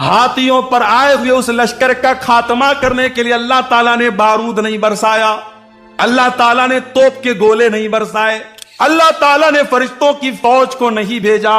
ہاتھیوں پر آئے ہوئے اس لشکر کا خاتمہ کرنے کے لیے اللہ تعالیٰ نے بارود نہیں برسایا، اللہ تعالیٰ نے توپ کے گولے نہیں برسائے، اللہ تعالیٰ نے فرشتوں کی فوج کو نہیں بھیجا،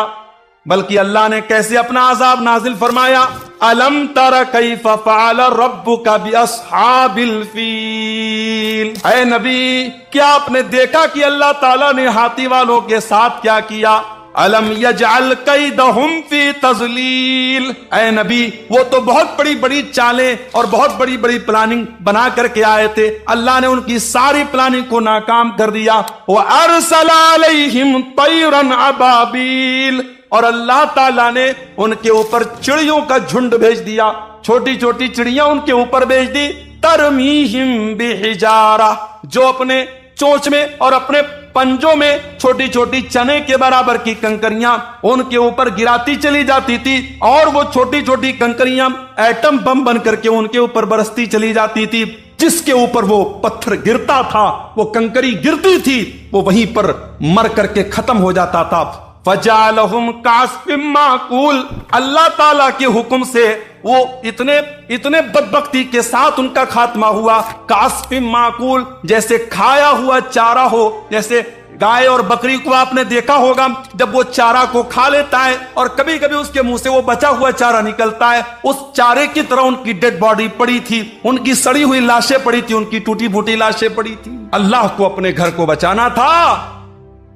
بلکہ اللہ نے کیسے اپنا عذاب نازل فرمایا؟ الم تر کیف فعل ربک باصحاب الفیل، اے نبی کیا آپ نے دیکھا کہ اللہ تعالیٰ نے ہاتھی والوں کے ساتھ کیا کیا؟ الم یجعل کیدہم فی تضلیل، اے نبی وہ تو بہت بڑی بڑی چالیں اور بہت بڑی بڑی پلاننگ بنا کر کے آئے تھے، اللہ نے ان کی ساری پلاننگ کو ناکام کر دیا۔ وَأَرْسَلَ عَلَيْهِمْ طَيْرًا أَبَابِيلَ، اور اللہ تعالیٰ نے ان کے اوپر چڑیوں کا جھنڈ بھیج دیا، چھوٹی چھوٹی چڑیاں ان کے اوپر بھیج دی، ترمیہم بحجارہ، جو اپنے چونچ میں اور اپنے پنجوں میں چھوٹی چھوٹی چنے کے برابر کی کنکریاں ان کے اوپر گراتی چلی جاتی تھی، اور وہ چھوٹی چھوٹی کنکریاں ایٹم بم بن کر کے ان کے اوپر برستی چلی جاتی تھی، جس کے اوپر وہ پتھر گرتا تھا، وہ کنکری گرتی تھی، وہ وہیں پر مر کر کے ختم ہو جاتا تھا۔ فَجَعَلَهُمْ كَعَصْفٍ مَّأْكُولٍ، اللہ تعالیٰ کے حکم سے وہ اتنے بدبختی کے ساتھ ان کا خاتمہ ہوا، کعصف معقول، جیسے کھایا ہوا چارہ ہو، جیسے گائے اور بکری کو آپ نے دیکھا ہوگا جب وہ چارہ کو کھا لیتا ہے اور کبھی کبھی اس کے منہ سے وہ بچا ہوا چارہ نکلتا ہے، اس چارے کی طرح ان کی ڈیڈ باڈی پڑی تھی، ان کی سڑی ہوئی لاشیں پڑی تھی، ان کی ٹوٹی پھوٹی لاشیں پڑی تھی۔ اللہ کو اپنے گھر کو بچانا تھا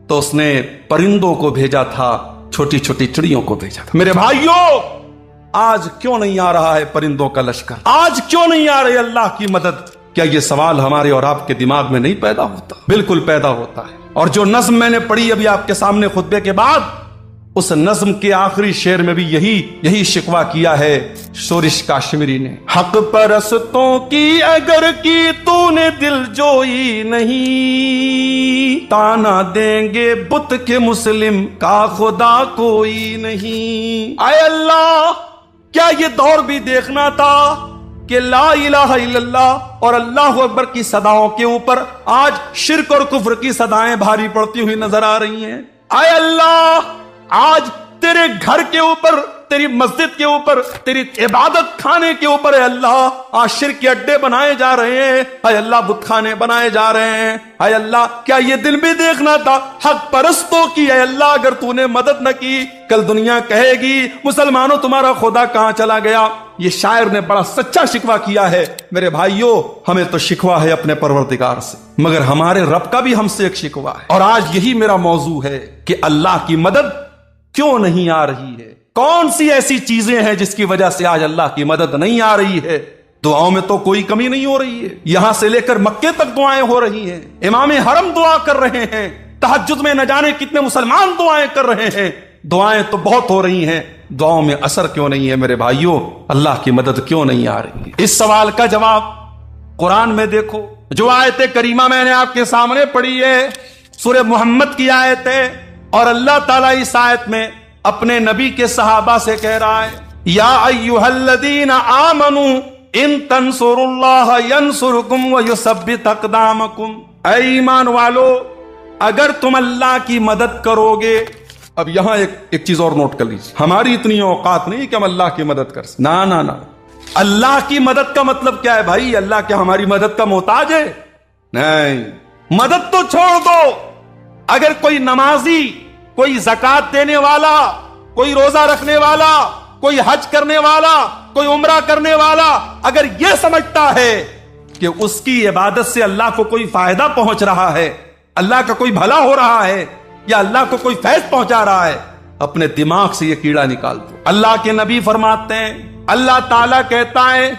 تو اس نے پرندوں کو بھیجا تھا، چھوٹی چھوٹی چڑیوں کو بھیجا تھا۔ میرے بھائیوں، آج کیوں نہیں آ رہا ہے پرندوں کا لشکر؟ آج کیوں نہیں آ رہی اللہ کی مدد؟ کیا یہ سوال ہمارے اور آپ کے دماغ میں نہیں پیدا ہوتا؟ بالکل پیدا ہوتا ہے۔ اور جو نظم میں نے پڑھی ابھی آپ کے سامنے خطبے کے بعد، اس نظم کے آخری شعر میں بھی یہی شکوہ کیا ہے شورش کاشمیری نے۔ حق پرستوں کی اگر کی تو نے دل جوئی نہیں، تانا دیں گے بت کے مسلم کا خدا کوئی نہیں۔ اے اللہ، کیا یہ دور بھی دیکھنا تھا کہ لا الہ الا اللہ اور اللہ اکبر کی صداؤں کے اوپر آج شرک اور کفر کی صدائیں بھاری پڑتی ہوئی نظر آ رہی ہیں؟ اے اللہ، آج تیرے گھر کے اوپر، تیری مسجد کے اوپر، تیری عبادت خانے کے اوپر، اے اللہ آج شرک کے اڈے بنائے جا رہے ہیں، اے اللہ بت خانے بنائے جا رہے ہیں۔ اے اللہ، کیا یہ دن بھی دیکھنا تھا حق پرستوں کی؟ اے اللہ، اگر تو نے مدد نہ کی، کل دنیا کہے گی مسلمانوں تمہارا خدا کہاں چلا گیا؟ یہ شاعر نے بڑا سچا شکوہ کیا ہے۔ میرے بھائیوں، ہمیں تو شکوہ ہے اپنے پروردگار سے، مگر ہمارے رب کا بھی ہم سے ایک شکوہ ہے، اور آج یہی میرا موضوع ہے کہ اللہ کی مدد کیوں نہیں آ رہی ہے؟ کون سی ایسی چیزیں ہیں جس کی وجہ سے آج اللہ کی مدد نہیں آ رہی ہے؟ دعاؤں میں تو کوئی کمی نہیں ہو رہی ہے، یہاں سے لے کر مکے تک دعائیں ہو رہی ہیں، امام حرم دعا کر رہے ہیں، تہجد میں نہ جانے کتنے مسلمان دعائیں کر رہے ہیں، دعائیں تو بہت ہو رہی ہیں، دعاؤں میں اثر کیوں نہیں ہے؟ میرے بھائیوں، اللہ کی مدد کیوں نہیں آ رہی ہے؟ اس سوال کا جواب قرآن میں دیکھو، جو آیت کریمہ میں نے آپ کے سامنے پڑھی ہے، سورہ محمد کی آیت ہے، اور اللہ تعالیٰ اس آیت میں اپنے نبی کے صحابہ سے کہہ رہا ہے، یا ایھا الذین آمنوا ان تنصروا اللہ ینصرکم ویثبت اقدامکم، اے ایمان والو اگر تم اللہ کی مدد کرو گے۔ اب یہاں ایک چیز اور نوٹ کر لیجیے، ہماری اتنی اوقات نہیں کہ ہم اللہ کی مدد کر سکیں، نہ اللہ کی مدد کا مطلب کیا ہے بھائی؟ اللہ کیا ہماری مدد کا محتاج ہے؟ نہیں، مدد تو چھوڑ دو، اگر کوئی نمازی، کوئی زکات دینے والا، کوئی روزہ رکھنے والا، کوئی حج کرنے والا، کوئی عمرہ کرنے والا اگر یہ سمجھتا ہے کہ اس کی عبادت سے اللہ کو کوئی فائدہ پہنچ رہا ہے، اللہ کا کوئی بھلا ہو رہا ہے، یا اللہ کو کوئی فیض پہنچا رہا ہے، اپنے دماغ سے یہ کیڑا نکال دو۔ اللہ کے نبی فرماتے ہیں، اللہ تعالیٰ کہتا ہے،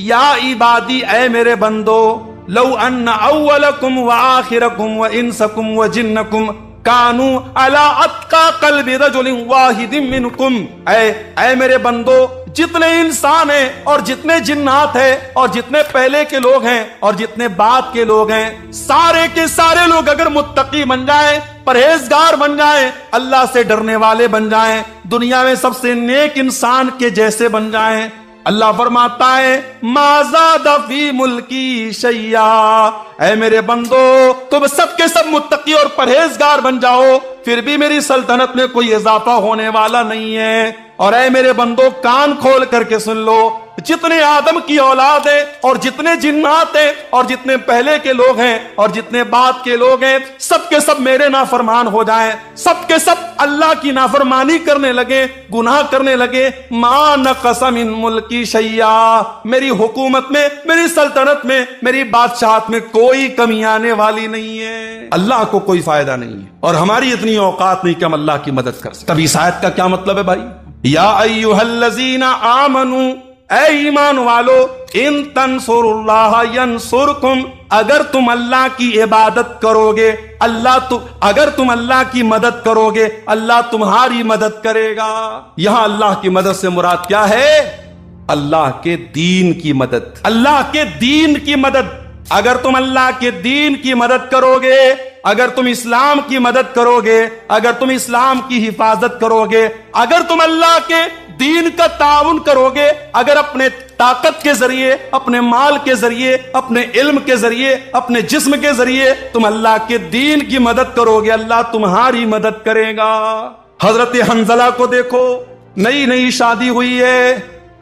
یا عبادی، اے میرے بندو، لو ان اولکم وآخرکم وانسکم وجنکم کانوا علی اتقى قلب رجل واحد منکم، اے میرے بندو، جتنے انسان ہیں اور جتنے جنات ہیں اور جتنے پہلے کے لوگ ہیں اور جتنے بعد کے لوگ ہیں، سارے کے سارے لوگ اگر متقی بن جائیں، پرہیزگار بن جائیں، اللہ سے ڈرنے والے بن جائیں، دنیا میں سب سے نیک انسان کے جیسے بن جائیں، اللہ فرماتا ہے ما زاد فی ملکی شیئا، اے میرے بندو تم سب کے سب متقی اور پرہیزگار بن جاؤ، پھر بھی میری سلطنت میں کوئی اضافہ ہونے والا نہیں ہے۔ اور اے میرے بندو کان کھول کر کے سن لو، جتنے آدم کی اولاد ہیں اور جتنے جنات ہیں اور جتنے پہلے کے لوگ ہیں اور جتنے بعد کے لوگ ہیں، سب کے سب میرے نافرمان ہو جائیں، سب کے سب اللہ کی نافرمانی کرنے لگے، گناہ کرنے لگے، ما نقص من ملکی شیئا، میری حکومت میں، میری سلطنت میں، میری بادشاہت میں کوئی کمی آنے والی نہیں ہے۔ اللہ کو کوئی فائدہ نہیں ہے اور ہماری اتنی اوقات نہیں کہ ہم اللہ کی مدد کر سکیں۔ تب اس آیت کا کیا مطلب ہے بھائی؟ یا ایھا الذین آمنوا، اے ایمان والو، ان تنصروا اللہ ینصرکم، اگر تم اللہ کی عبادت کرو گے، اگر تم اللہ کی مدد کرو گے، اللہ تمہاری مدد کرے گا۔ یہاں اللہ کی مدد سے مراد کیا ہے؟ اللہ کے دین کی مدد، اللہ کے دین کی مدد۔ اگر تم اللہ کے دین کی مدد کرو گے، اگر تم اسلام کی مدد کرو گے، اگر تم اسلام کی حفاظت کرو گے، اگر تم اللہ کے دین کا تعاون کرو گے، اگر اپنے طاقت کے ذریعے، اپنے مال کے ذریعے، اپنے علم کے ذریعے، اپنے جسم کے ذریعے تم اللہ کے دین کی مدد کرو گے، اللہ تمہاری مدد کرے گا۔ حضرت حنظلہ کو دیکھو، نئی نئی شادی ہوئی ہے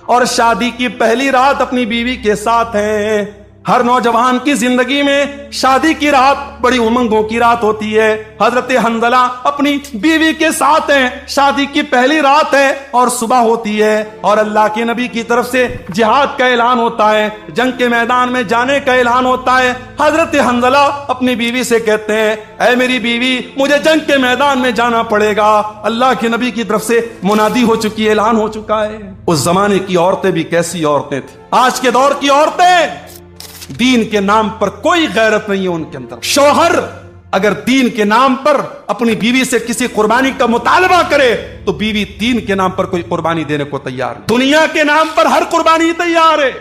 اور شادی کی پہلی رات اپنی بیوی کے ساتھ ہیں۔ ہر نوجوان کی زندگی میں شادی کی رات بڑی امنگوں کی رات ہوتی ہے۔ حضرت حنظلہ اپنی بیوی کے ساتھ ہیں، شادی کی پہلی رات ہے اور صبح ہوتی ہے اور اللہ کے نبی کی طرف سے جہاد کا اعلان ہوتا ہے، جنگ کے میدان میں جانے کا اعلان ہوتا ہے۔ حضرت حنظلہ اپنی بیوی سے کہتے ہیں، اے میری بیوی مجھے جنگ کے میدان میں جانا پڑے گا، اللہ کے نبی کی طرف سے منادی ہو چکی ہے، اعلان ہو چکا ہے۔ اس زمانے کی عورتیں بھی کیسی عورتیں تھیں، آج کے دور کی عورتیں دین کے نام پر کوئی غیرت نہیں ہے ان کے اندر۔ شوہر اگر دین کے نام پر اپنی بیوی سے کسی قربانی کا مطالبہ کرے تو بیوی دین کے نام پر کوئی قربانی دینے کو تیار نہیں، دنیا کے نام پر ہر قربانی تیار ہے۔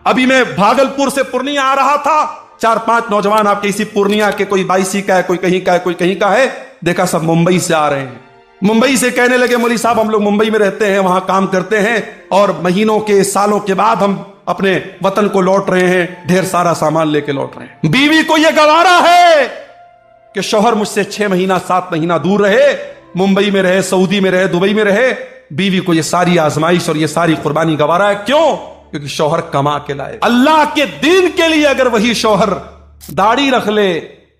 ابھی میں بھاگلپور سے پورنیہ آ رہا تھا، 4-5 نوجوان آپ کے اسی پورنیہ کے، کوئی 22 کا ہے، کوئی کہیں کا ہے، کوئی کہیں کا ہے، دیکھا سب ممبئی سے آ رہے ہیں۔ ممبئی سے کہنے لگے مولوی صاحب ہم لوگ ممبئی میں رہتے ہیں، وہاں کام کرتے ہیں اور مہینوں کے سالوں کے بعد ہم اپنے وطن کو لوٹ رہے ہیں، ڈھیر سارا سامان لے کے لوٹ رہے ہیں۔ بیوی کو یہ گوارا ہے کہ شوہر مجھ سے 6 مہینہ 7 مہینہ دور رہے، ممبئی میں رہے، سعودی میں رہے، دبئی میں رہے، بیوی کو یہ ساری آزمائش اور یہ ساری قربانی گوارا ہے۔ کیوں؟ کیونکہ شوہر کما کے لائے۔ اللہ کے دین کے لیے اگر وہی شوہر داڑھی رکھ لے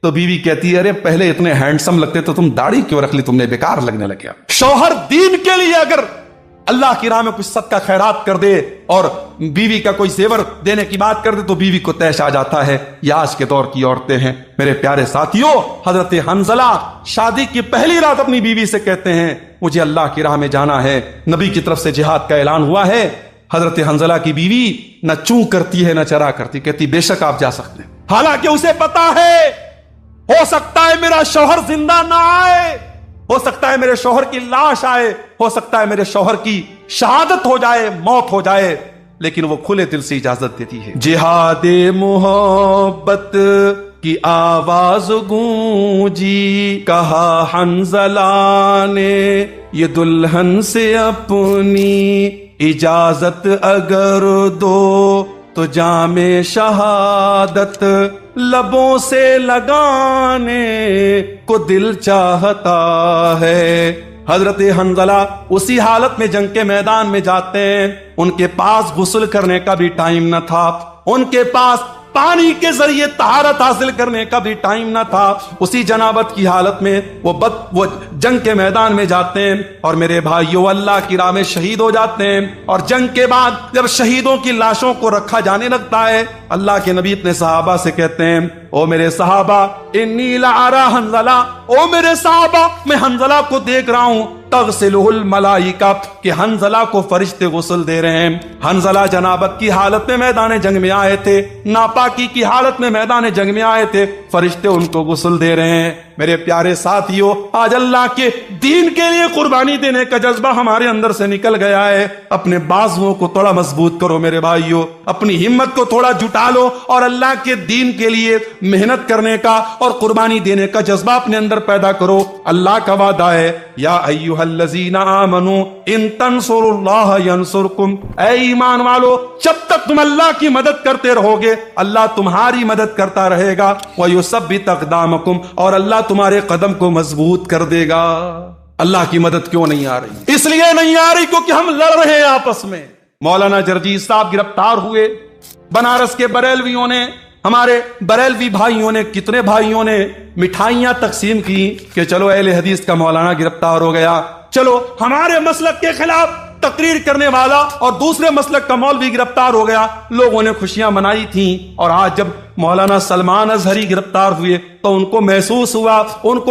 تو بیوی کہتی ہے ارے پہلے اتنے ہینڈسم لگتے تو تم داڑھی کیوں رکھ لی، تم نے بیکار لگنے لگے۔ شوہر دین کے لیے اگر اللہ کی راہ میں کچھ صدقہ خیرات کر دے اور بیوی کا کوئی زیور دینے کی بات کر دے تو بیوی کو تیش آ جاتا ہے۔ یہ آج کے دور کی عورتیں ہیں۔ میرے پیارے ساتھیوں، حضرت حنظلہ شادی کی پہلی رات اپنی بیوی سے کہتے ہیں مجھے اللہ کی راہ میں جانا ہے، نبی کی طرف سے جہاد کا اعلان ہوا ہے۔ حضرت حنظلہ کی بیوی نہ چوں کرتی ہے نہ چرا کرتی، کہتی بے شک آپ جا سکتے ہیں، حالانکہ اسے پتا ہے ہو سکتا ہے میرا شوہر زندہ نہ آئے، ہو سکتا ہے میرے شوہر کی لاش آئے، ہو سکتا ہے میرے شوہر کی شہادت ہو جائے، موت ہو جائے، لیکن وہ کھلے دل سے اجازت دیتی ہے۔ جہاد محبت کی آواز گونجی، کہا حنظلہ نے یہ دلہن سے اپنی اجازت اگر دو تو جام شہادت لبوں سے لگانے کو دل چاہتا ہے۔ حضرت حنظلہ اسی حالت میں جنگ کے میدان میں جاتے ہیں، ان کے پاس غسل کرنے کا بھی ٹائم نہ تھا، ان کے پاس پانی کے ذریعے طہارت حاصل کرنے کا بھی ٹائم نہ تھا۔ اسی جنابت کی حالت میں وہ جنگ کے میدان میں جاتے ہیں اور میرے بھائیوں اللہ کی راہ میں شہید ہو جاتے ہیں۔ اور جنگ کے بعد جب شہیدوں کی لاشوں کو رکھا جانے لگتا ہے، اللہ کے نبی اپنے صحابہ سے کہتے ہیں او میرے صحابہ انی لارا حنظلہ، او میرے صحابہ میں حنظلہ کو دیکھ رہا ہوں تغسلہ الملائکہ، کہ حنظلہ کو فرشتے غسل دے رہے ہیں۔ حنظلہ جنابت کی حالت میں میدان جنگ میں آئے تھے، ناپاکی کی حالت میں میدان جنگ میں آئے تھے، فرشتے ان کو غسل دے رہے ہیں۔ میرے پیارے ساتھیوں، آج اللہ کے دین کے لیے قربانی دینے کا جذبہ ہمارے اندر سے نکل گیا ہے۔ اپنے بازوؤں کو تھوڑا مضبوط کرو میرے بھائیوں، اپنی ہمت کو تھوڑا جٹا لو اور اللہ کے دین کے لیے محنت کرنے کا اور قربانی دینے کا جذبہ اپنے اندر پیدا کرو۔ اللہ کا وعدہ ہے، یا ایھا الذین آمنوا ان تنصروا اللہ ینصرکم، اے ایمان والو جب تک تم اللہ کی مدد کرتے رہو گے اللہ تمہاری مدد کرتا رہے گا، وَيُثَبِّتْ أَقْدَامَكُمْ، اور اللہ تمہارے قدم کو مضبوط کر دے گا۔ اللہ کی مدد کیوں نہیں آ رہی؟ اس لیے نہیں آ رہی کیونکہ ہم لڑ رہے ہیں آپس میں۔ مولانا جرجیز صاحب گرفتار ہوئے، بنارس کے بریلویوں نے، ہمارے بریلوی بھائیوں نے، کتنے بھائیوں نے مٹھائیاں تقسیم کی کہ چلو اہل حدیث کا مولانا گرفتار ہو گیا، چلو ہمارے مسلک کے خلاف تقریر کرنے والا اور دوسرے مسلک کا مولوی گرفتار ہو گیا۔ لوگوں نے خوشیاں منائی تھیں، اور آج جب مولانا سلمان اظہری گرفتار ہوئے تو ان کو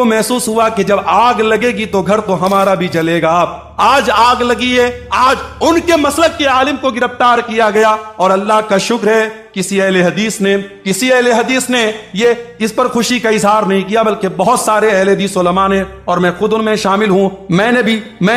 محسوس ہوا کہ جب آگ لگے گی تو گھر تو ہمارا بھی جلے گا۔ آج آگ لگی ہے، آج ان کے مسلک کے عالم کو گرفتار کیا گیا، اور اللہ کا شکر ہے کسی اہل حدیث نے یہ اس پر خوشی کا اظہار نہیں کیا، بلکہ بہت سارے اہل حدیث علماء نے، اور میں خود ان میں شامل ہوں، میں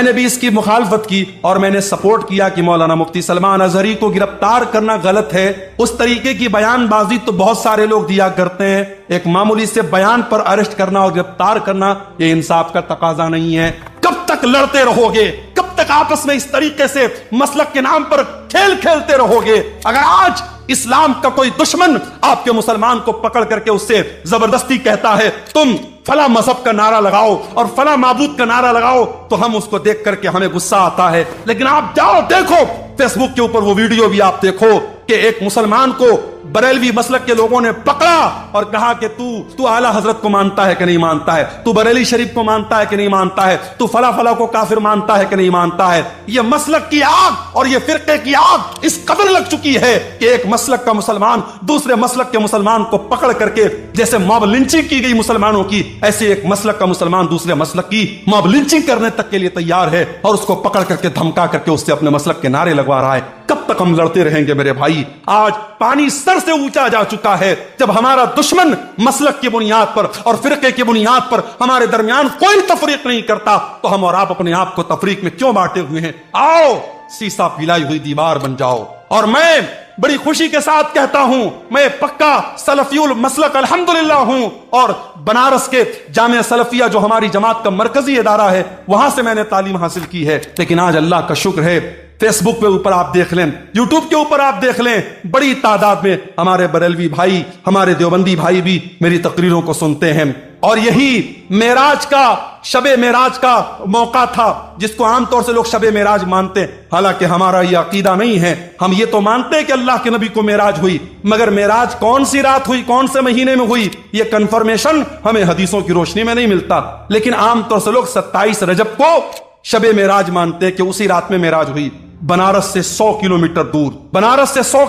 نے بھی اس کی مخالفت کی اور میں نے سپورٹ کیا کہ مولانا مفتی سلمان اظہری کو گرفتار کرنا غلط ہے۔ اس طریقے کی بیان بازی تو بہت سارے لوگ دیا کرتے ہیں، ایک معمولی سے بیان پر اریسٹ کرنا اور گرفتار کرنا یہ انصاف کا تقاضا نہیں ہے۔ کب تک لڑتے رہو گے؟ کب تک آپس میں اس طریقے سے مسلک کے نام پر کھیل کھیلتے رہو گے؟ اگر آج اسلام کا کوئی دشمن آپ کے مسلمان کو پکڑ کر کے اس سے زبردستی کہتا ہے تم فلاں مذہب کا نعرہ لگاؤ اور فلاں معبود کا نعرہ لگاؤ، تو ہم اس کو دیکھ کر کے ہمیں غصہ آتا ہے، لیکن آپ جاؤ دیکھو فیس بک کے اوپر وہ ویڈیو بھی آپ دیکھو کہ ایک مسلمان کو بریلوی مسلک کے لوگوں نے پکڑا اور کہا کہ تو اعلیٰ حضرت کو مانتا ہے کہ نہیں مانتا ہے، تو بریلی شریف کو مانتا ہے کہ نہیں مانتا ہے، تو فلاں کو کافر مانتا ہے کہ نہیں مانتا ہے۔ یہ مسلک کی آگ اور یہ فرقے کی آگ اس قدر لگ چکی ہے کہ ایک مسلک کا مسلمان دوسرے مسلک کے مسلمان کو پکڑ کر کے، جیسے موب لنچنگ کی گئی مسلمانوں کی، ایسے ایک مسلک کا مسلمان دوسرے مسلک کی موب لنچنگ کرنے تک کے لیے تیار ہے، اور اس کو پکڑ کر کے دھمکا کر کے اس سے اپنے مسلک کے نعرے لگوا رہا ہے۔ کب تک ہم لڑتے رہیں گے میرے بھائی؟ آج پانی سر سے اونچا جا چکا ہے، جب ہمارا دشمن مسلک کی بنیاد پر اور فرقے کی بنیاد پر ہمارے درمیان کوئی تفریق نہیں کرتا، تو ہم اور آپ اپنے آپ کو تفریق میں کیوں بانٹے ہوئے ہیں؟ آؤ سیسا پھیلائی ہوئی دیوار بن جاؤ۔ اور میں بڑی خوشی کے ساتھ کہتا ہوں، میں پکا سلفی المسلک الحمدللہ ہوں، اور بنارس کے جامعہ سلفیہ جو ہماری جماعت کا مرکزی ادارہ ہے وہاں سے میں نے تعلیم حاصل کی ہے، لیکن آج اللہ کا شکر ہے فیس بک پہ اوپر آپ دیکھ لیں، یوٹیوب کے اوپر آپ دیکھ لیں، بڑی تعداد میں ہمارے بریلوی بھائی، ہمارے دیوبندی بھائی بھی میری تقریروں کو سنتے ہیں۔ اور یہی شب معراج کا موقع تھا، جس کو عام طور سے لوگ شب معراج مانتے ہیں، حالانکہ ہمارا یہ عقیدہ نہیں ہے۔ ہم یہ تو مانتے ہیں کہ اللہ کے نبی کو معراج ہوئی، مگر معراج کون سی رات ہوئی، کون سے مہینے میں ہوئی، یہ کنفرمیشن ہمیں حدیثوں کی روشنی میں نہیں ملتا۔ لیکن عام طور سے لوگ 27 رجب کو شب معراج مانتے کہ اسی رات میں معراج ہوئی۔ بنارس سے 100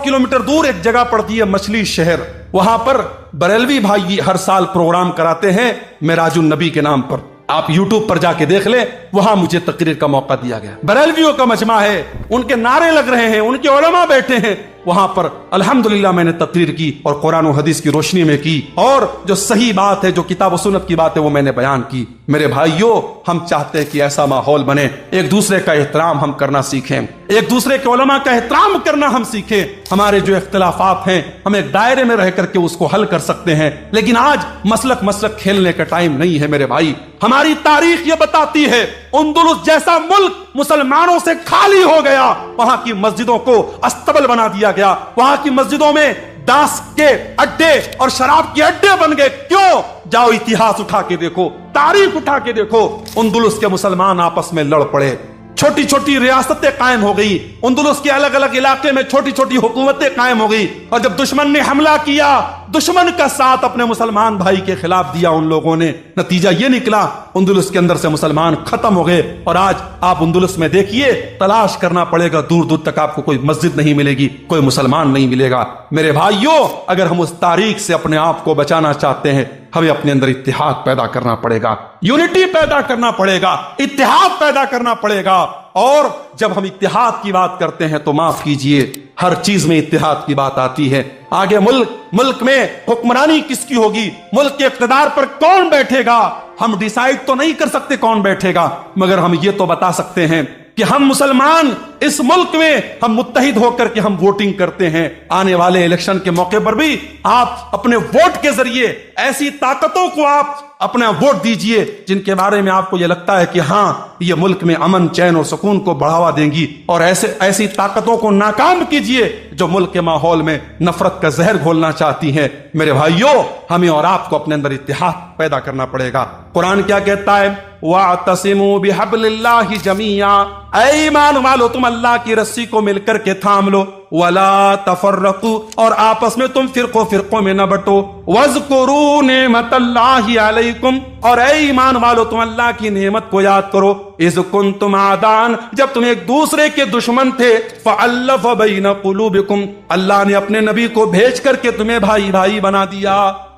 کلومیٹر دور ایک جگہ پڑتی ہے مچھلی شہر، وہاں پر بریلوی بھائی ہر سال پروگرام کراتے ہیں معراج النبی کے نام پر۔ آپ یوٹیوب پر جا کے دیکھ لیں، وہاں مجھے تقریر کا موقع دیا گیا۔ بریلویوں کا مجمع ہے، ان کے نعرے لگ رہے ہیں، ان کے علماء بیٹھے ہیں، وہاں پر الحمدللہ میں نے تقریر کی اور قرآن و حدیث کی روشنی میں کی، اور جو صحیح بات ہے، جو کتاب و سنت کی بات ہے، وہ میں نے بیان کی۔ میرے بھائیوں، ہم چاہتے ہیں کہ ایسا ماحول بنے، ایک دوسرے کا احترام ہم کرنا سیکھیں، ایک دوسرے کے علماء کا احترام کرنا ہم سیکھیں۔ ہمارے جو اختلافات ہیں ہم ایک دائرے میں رہ کر کے اس کو حل کر سکتے ہیں، لیکن آج مسلک کھیلنے کا ٹائم نہیں ہے میرے بھائی۔ ہماری تاریخ یہ بتاتی ہے اندلس جیسا ملک مسلمانوں سے خالی ہو گیا، وہاں کی مسجدوں کو استبل بنا دیا گیا، وہاں کی مسجدوں میں داس کے اڈے اور شراب کے اڈے بن گئے۔ کیوں؟ جاؤ اتہاس اٹھا کے دیکھو، تاریخ اٹھا کے دیکھو، اندلس کے مسلمان آپس میں لڑ پڑے، چھوٹی چھوٹی ریاستیں قائم ہو گئی، اندلس کے الگ الگ علاقے میں چھوٹی چھوٹی حکومتیں قائم ہو گئی، اور جب دشمن نے حملہ کیا، دشمن کا ساتھ اپنے مسلمان بھائی کے خلاف دیا ان لوگوں نے، نتیجہ یہ نکلا اندلس کے اندر سے مسلمان ختم ہو گئے۔ اور آج آپ اندلس میں دیکھیے، تلاش کرنا پڑے گا، دور دور تک آپ کو کوئی مسجد نہیں ملے گی، کوئی مسلمان نہیں ملے گا۔ میرے بھائیوں، اگر ہم اس تاریخ سے اپنے آپ کو بچانا چاہتے ہیں، ہمیں اپنے اندر اتحاد پیدا کرنا پڑے گا، یونٹی پیدا کرنا پڑے گا، اتحاد پیدا کرنا پڑے گا، اور جب ہم اتحاد کی بات کرتے ہیں تو معاف کیجئے ہر چیز میں اتحاد کی بات آتی ہے. آگے ملک میں حکمرانی کس کی ہوگی, ملک کے اقتدار پر کون بیٹھے گا, ہم ڈیسائیڈ تو نہیں کر سکتے کون بیٹھے گا, مگر ہم یہ تو بتا سکتے ہیں کہ ہم مسلمان اس ملک میں ہم متحد ہو کر کے ہم ووٹنگ کرتے ہیں. آنے والے الیکشن کے موقع پر بھی آپ اپنے ووٹ کے ذریعے ایسی طاقتوں کو آپ اپنا ووٹ دیجئے جن کے بارے میں آپ کو یہ لگتا ہے کہ ہاں یہ ملک میں امن چین اور سکون کو بڑھاوا دیں گی, اور ایسی طاقتوں کو ناکام کیجئے جو ملک کے ماحول میں نفرت کا زہر گھولنا چاہتی ہیں. میرے بھائیوں, ہمیں اور آپ کو اپنے اندر اتحاد پیدا کرنا پڑے گا. قرآن کیا کہتا ہے, وَاعْتَصِمُوا بِحَبْلِ اللَّهِ جَمِيعًا, اے ایمان والو تم اللہ کی رسی کو مل کر کے تھام لو, وَلَا تَفَرَّقُوا, اور آپس میں تم فرقوں میں نہ بٹو, وَاذْكُرُوا نِعْمَةَ اللَّهِ عَلَيْكُمْ, اور اے ایمان والو تم اللہ کی نعمت کو یاد کرو, اِذْ كُنْتُمْ عَدَاءً, جب تم ایک دوسرے کے دشمن تھے, فَأَلَّفَ بَيْنَ قُلُوبِكُمْ, اللہ نے اپنے نبی کو بھیج کر کے تمہیں بھائی بھائی بنا دیا.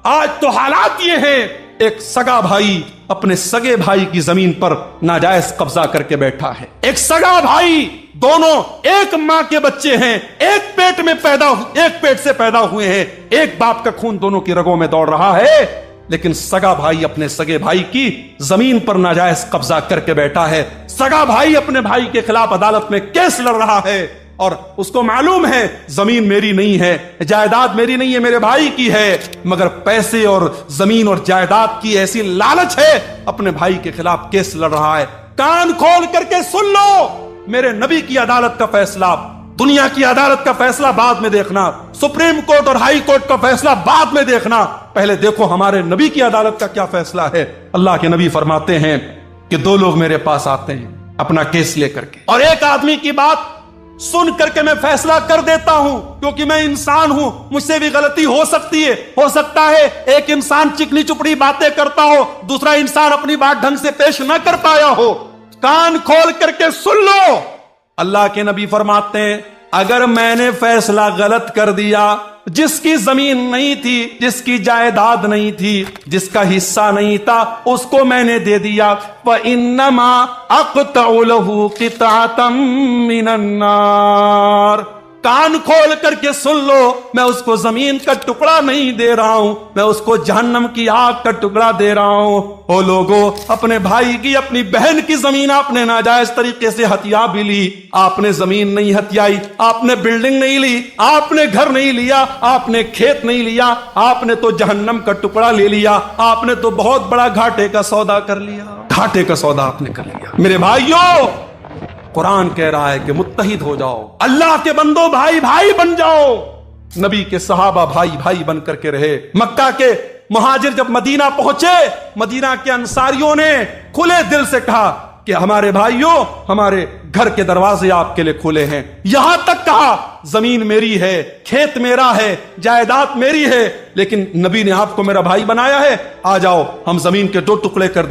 آج تو حالات یہ ہیں, ایک سگا بھائی اپنے سگے بھائی کی زمین پر ناجائز قبضہ کر کے بیٹھا ہے. ایک سگا بھائی, دونوں ایک ماں کے بچے ہیں, ایک پیٹ سے پیدا ہوئے ہیں, ایک باپ کا خون دونوں کی رگوں میں دوڑ رہا ہے, لیکن سگا بھائی اپنے سگے بھائی کی زمین پر ناجائز قبضہ کر کے بیٹھا ہے. سگا بھائی اپنے بھائی کے خلاف عدالت میں کیس لڑ رہا ہے, اور اس کو معلوم ہے زمین میری نہیں ہے, جائیداد میری نہیں ہے, میرے بھائی کی ہے, مگر پیسے اور زمین اور جائیداد کی ایسی لالچ ہے, اپنے بھائی کے خلاف کیس لڑ رہا ہے. کان کھول کر کے سن لو, میرے نبی کی عدالت کا فیصلہ, دنیا کی عدالت کا فیصلہ بعد میں دیکھنا, سپریم کورٹ اور ہائی کورٹ کا فیصلہ بعد میں دیکھنا, پہلے دیکھو ہمارے نبی کی عدالت کا کیا فیصلہ ہے. اللہ کے نبی فرماتے ہیں کہ دو لوگ میرے پاس آتے ہیں اپنا کیس لے کر کے, اور ایک آدمی کی بات سن کر کے میں فیصلہ کر دیتا ہوں, کیونکہ میں انسان ہوں, مجھ سے بھی غلطی ہو سکتی ہے. ہو سکتا ہے ایک انسان چکنی چپڑی باتیں کرتا ہو, دوسرا انسان اپنی بات ڈھنگ سے پیش نہ کر پایا ہو. کان کھول کر کے سن لو. اللہ کے نبی فرماتے ہیں اگر میں نے فیصلہ غلط کر دیا, جس کی زمین نہیں تھی, جس کی جائیداد نہیں تھی, جس کا حصہ نہیں تھا, اس کو میں نے دے دیا, فَإِنَّمَا أَقْطَعُ لَهُ قِطْعَةً مِّنَ النَّارِ. کان کھول کر کے سن لو, میں اس کو زمین کا ٹکڑا نہیں دے رہا ہوں, میں اس کو جہنم کی آگ کا ٹکڑا دے رہا ہوں. او لوگو, اپنے بھائی کی, اپنی بہن کی زمین آپ نے ناجائز طریقے سے ہتھیا بھی لی. آپ نے زمین نہیں ہتھیائی, آپ نے بلڈنگ نہیں لی, آپ نے گھر نہیں لیا, آپ نے کھیت نہیں لیا, آپ نے تو جہنم کا ٹکڑا لے لیا, آپ نے تو بہت بڑا گھاٹے کا سودا کر لیا. گھاٹے کا سودا آپ نے کر لیا. میرے بھائیوں, قرآن کہہ رہا ہے کہ متحد ہو جاؤ, اللہ کے بندو بھائی بھائی بن جاؤ. نبی کے صحابہ بھائی بھائی بن کر کے رہے. مکہ کے مہاجر جب مدینہ پہنچے, مدینہ کے انصاریوں نے کھلے دل سے کہا کہ ہمارے بھائیوں, ہمارے گھر کے دروازے آپ کے لیے کھلے ہیں. یہاں تک کہا زمین میری ہے, کھیت میرا ہے, جائیداد میری ہے, لیکن نبی نے آپ کو میرا بھائی بنایا ہے, آ جاؤ ہم زمین کے 2 ٹکڑے کر